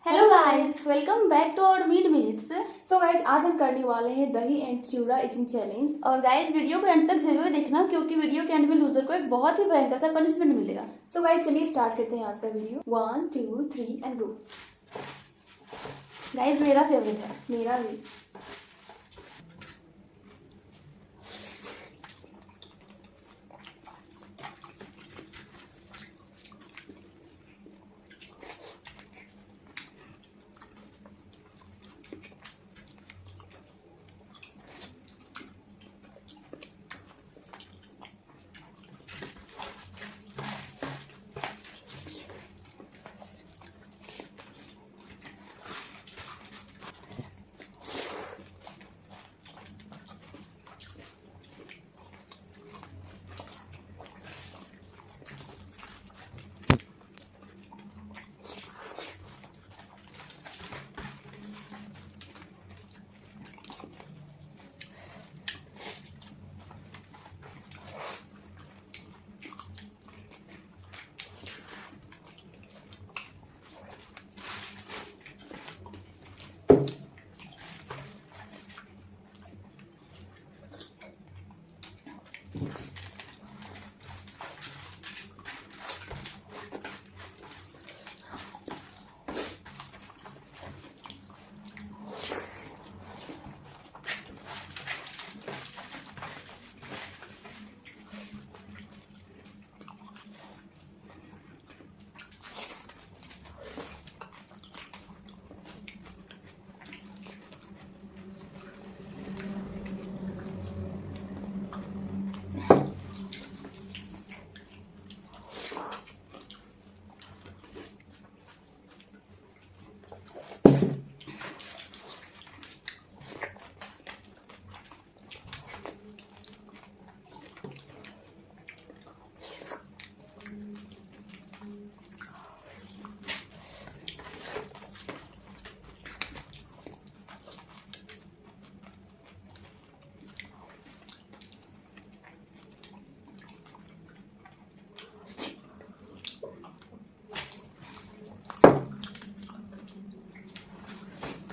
Hello guys, welcome back to our meet minutes. So guys आज हम करने वाले हैं दही एंड चिवड़ा ईटिंग चैलेंज। और गाइस वीडियो को एंड तक जरूर देखना क्योंकि वीडियो के एंड में लूजर को एक बहुत ही भयंकर सा पनिशमेंट मिलेगा। सो गाइज चलिए स्टार्ट करते हैं आज का वीडियो। 1 2 3 and go. गाइस मेरा फेवरेट है। मेरा भी।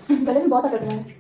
गले में बहुत अटक रहा है।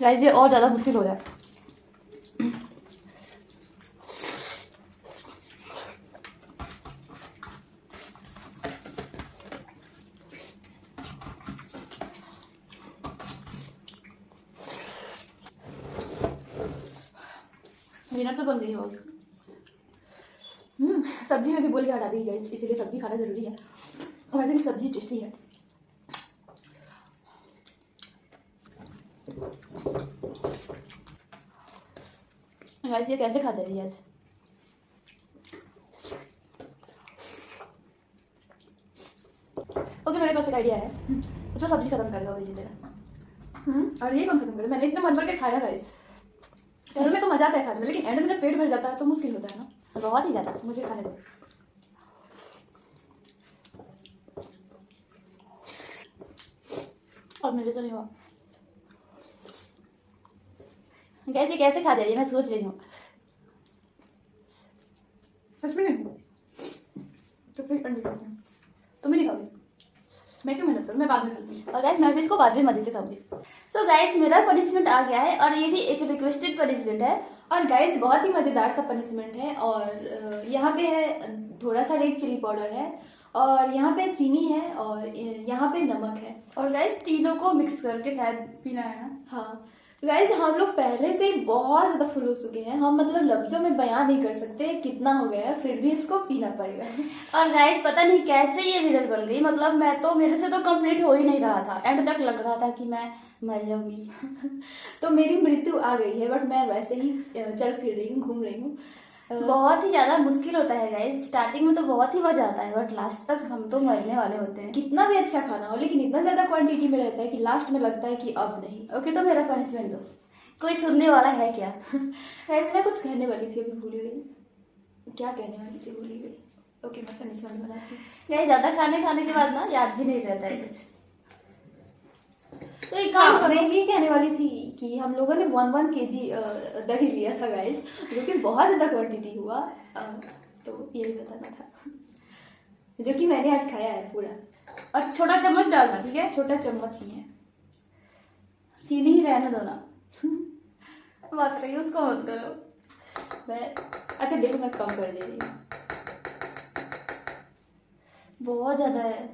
गाइस ये और ज्यादा मुश्किल हो रहा है। मिनट तो बन गई हो। सब्जी में भी बोल के हटा दी गाइस, इसीलिए सब्जी खाना जरूरी है। और वैसे भी सब्जी टेस्टी है। गाइस ये कैसे खा जाएगी आज? ओके मेरे पास एक आइडिया है। उसमें सब्जी खत्म करेगा वही जीतेगा। और ये कौन खत्म करेगा? मैंने इतना मन भर के खाया गाइस। शुरू में तो मजा आता है खाने में, लेकिन एंड में जब पेट भर जाता है तो मुश्किल होता है ना। बहुत ही ज्यादा। मुझे खाने दो। और मेरे से नहीं हुआ। गाइस ये कैसे खा जाएगी मैं सोच रही हूँ। सच में नहीं तो फिर तुम ही नहीं खाओगे। मैं क्यों मेहनत करूँ, मैं बाद में खा लूँगी। और गाइस मैं भी इसको बाद में मजे से खाऊंगी। सो गाइस मेरा पनिशमेंट आ गया है और ये भी एक रिक्वेस्टेड पनिशमेंट है। और गाइस बहुत ही मज़ेदार सा पनिशमेंट है। और यहाँ पे है थोड़ा सा रेड चिली पाउडर है, और यहाँ पे चीनी है, और यहाँ पे नमक है। और गाइस तीनों को मिक्स करके शायद पीना है ना। हाँ गाइस हम लोग पहले से ही बहुत ज़्यादा फुल हो चुके हैं। हम मतलब लफ्जों में बयान नहीं कर सकते कितना हो गया है, फिर भी इसको पीना पड़ेगा। और गाइस पता नहीं कैसे ये विरल बन गई। मतलब मैं तो मेरे से तो कंप्लीट हो ही नहीं रहा था। एंड तक लग रहा था कि मैं मर जाऊंगी। तो मेरी मृत्यु आ गई है, बट मैं वैसे ही चल फिर रही हूँ, घूम रही हूँ। बहुत ही ज्यादा मुश्किल होता है गाइस। स्टार्टिंग में तो बहुत ही मजा आता है बट लास्ट तक हम तो मरने वाले होते हैं। कितना भी अच्छा खाना हो लेकिन इतना ज्यादा क्वांटिटी में रहता है कि लास्ट में लगता है कि अब नहीं। ओके तो मेरा पनिशमेंट दो। कोई सुनने वाला है क्या? गाइस मैं कुछ कहने वाली थी, अभी भूल गई। क्या कहने वाली थी, भूल ही गई। ओके मैं पनिशमेंट बनाती हूँ। गाइस ज्यादा खाने के बाद ना याद भी नहीं रहता है कुछ। तो एक काम हाँ, करो। मैं ये कहने वाली थी कि हम लोगों ने 1 kg दही लिया था गाइस, जो कि बहुत ज़्यादा क्वांटिटी हुआ। तो यही बताना था, जो कि मैंने आज खाया है पूरा। और छोटा चम्मच डालना, ठीक है? छोटा चम्मच ही है। चीनी ही रहने दो ना। बात रही उसको मत करो। मैं अच्छा देखो मैं कम कर दे रही हूँ। बहुत ज्यादा है।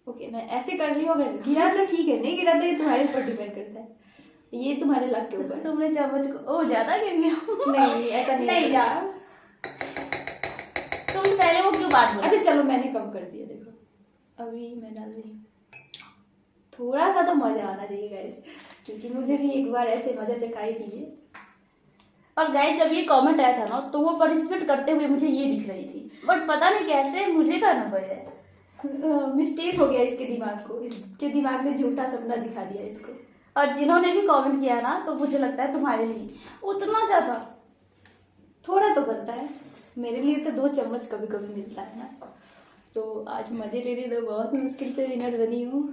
ओके मैं ऐसे कर रही हूँ, अगर गिरा तो ठीक है, नहीं गिरा तो ये तुम्हारे ऊपर डिपेंड करता है, ये तुम्हारे लक के ऊपर। तुमने चम्मच को ओ ज्यादा गिर गया। नहीं ऐसा नहीं नहीं है। यार, तुम पहले वो क्यों बात बोला? अच्छा चलो मैंने कम कर दिया, देखो अभी मैं डाल रही हूँ। थोड़ा सा तो मजा आना चाहिए गाइस, क्योंकि मुझे भी एक बार ऐसे मजा चखाई थी ये। और गाइस जब ये कमेंट आया था ना तो वो पार्टिसिपेट करते हुए मुझे ये दिख रही थी, बट पता नहीं कैसे मुझे करना पड़ा। मिस्टेक हो गया इसके दिमाग को, इसके दिमाग ने झूठा सपना दिखा दिया इसको। और जिन्होंने भी कमेंट किया ना तो मुझे लगता है तुम्हारे लिए उतना ज्यादा थोड़ा तो बनता है, मेरे लिए तो 2 चम्मच कभी कभी मिलता है ना। तो आज मजे ले रही, तो बहुत मुश्किल से विनर बनी हूँ।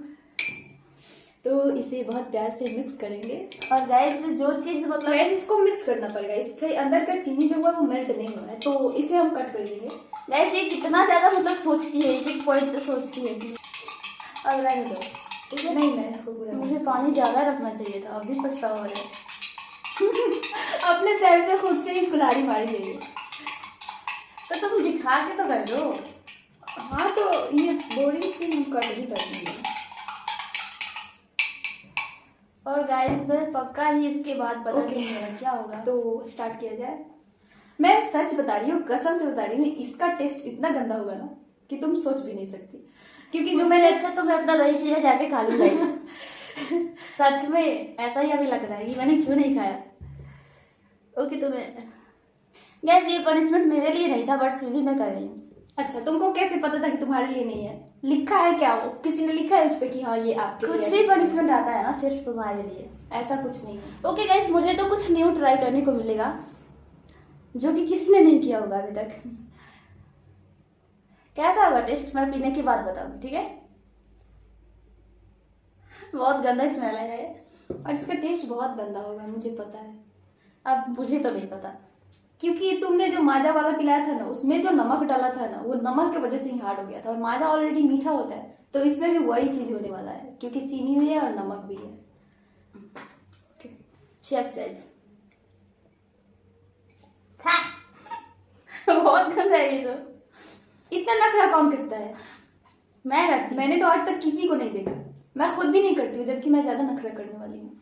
तो इसे बहुत प्यार से मिक्स करेंगे। और गाइस जो चीज मतलब गाइस इसको मिक्स करना पड़ेगा, इसके अंदर का चीनी जो हुआ वो मेल्ट नहीं हुआ है, तो इसे हम कट कर देंगे। गाइस ये कितना ज्यादा मतलब सोचती है, एक एक पॉइंट से सोचती है कि और रहने दो। इसे नहीं, मैं इसको पूरा मुझे पानी ज्यादा रखना चाहिए था, अभी पछतावा हो रहा है। अपने पैर पे खुद से ही कुल्हाड़ी मारी गई है। तो तुम दिखा के तो कर दो। हाँ तो ये बोरिंग से हम कट भी कर देंगे। और गाइस मैं पक्का ही इसके बाद पता Okay. नहीं मेरा क्या होगा। तो स्टार्ट किया जाए। मैं सच बता रही हूँ, कसम से बता रही हूँ, इसका टेस्ट इतना गंदा होगा ना कि तुम सोच भी नहीं सकती। क्योंकि जो उससे मैंने अच्छा तो मैं अपना दही चीला जाके खा लूँ गाइस। सच में ऐसा ही अभी लग रहा है कि मैंने क्यों नहीं खाया। ओके तो मैं गैस ये पनिशमेंट मेरे लिए नहीं था बट फिर भी मैं कर रही हूँ। अच्छा तुमको कैसे पता था कि तुम्हारे लिए नहीं है? लिखा है क्या, वो किसी ने लिखा है उस पे कि हाँ ये आपके कुछ लिए भी है? पनिशमेंट आता है ना सिर्फ तुम्हारे लिए। ऐसा कुछ नहीं है। ओके गाइस मुझे तो कुछ न्यू ट्राई करने को मिलेगा जो कि किसी ने नहीं किया होगा अभी तक। कैसा होगा टेस्ट मैं पीने के बाद बताऊंगी, ठीक है? बहुत गंदा स्मेल आया है और इसका टेस्ट बहुत गंदा होगा, मुझे पता है। अब मुझे तो नहीं पता क्योंकि तुमने जो माजा वाला पिलाया था ना, उसमें जो नमक डाला था ना, वो नमक की वजह से ही हार्ड हो गया था। और माजा ऑलरेडी मीठा होता है, तो इसमें भी वही चीज होने वाला है, क्योंकि चीनी भी है और नमक भी है। Cheers guys. बहुत गंदा है ये तो। इतना नखरा कौन करता है? मैं करती हूँ। मैंने तो आज तक किसी को नहीं देखा, मैं खुद भी नहीं करती हूँ, जबकि मैं ज्यादा नखरा करने वाली हूँ।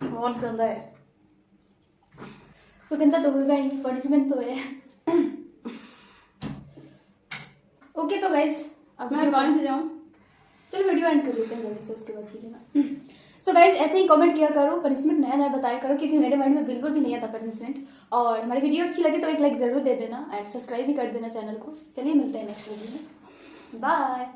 बहुत गंदा है। तो गंदा तो होगा ही, पनिशमेंट तो है। ओके तो गाइस अब मैं कौन जाऊँ? चलो वीडियो एंड कर लेते हैं जल्दी से, उसके बाद पी लेना। सो गाइस ऐसे ही कमेंट किया करो, पनिशमेंट नया नया बताया करो, क्योंकि मेरे माइंड में बिल्कुल भी नहीं आता पनिशमेंट। और हमारी वीडियो अच्छी लगे तो एक लाइक जरूर दे देना एंड सब्सक्राइब भी कर देना चैनल को। चलिए मिलते हैं नेक्स्ट वीडियो में, बाय।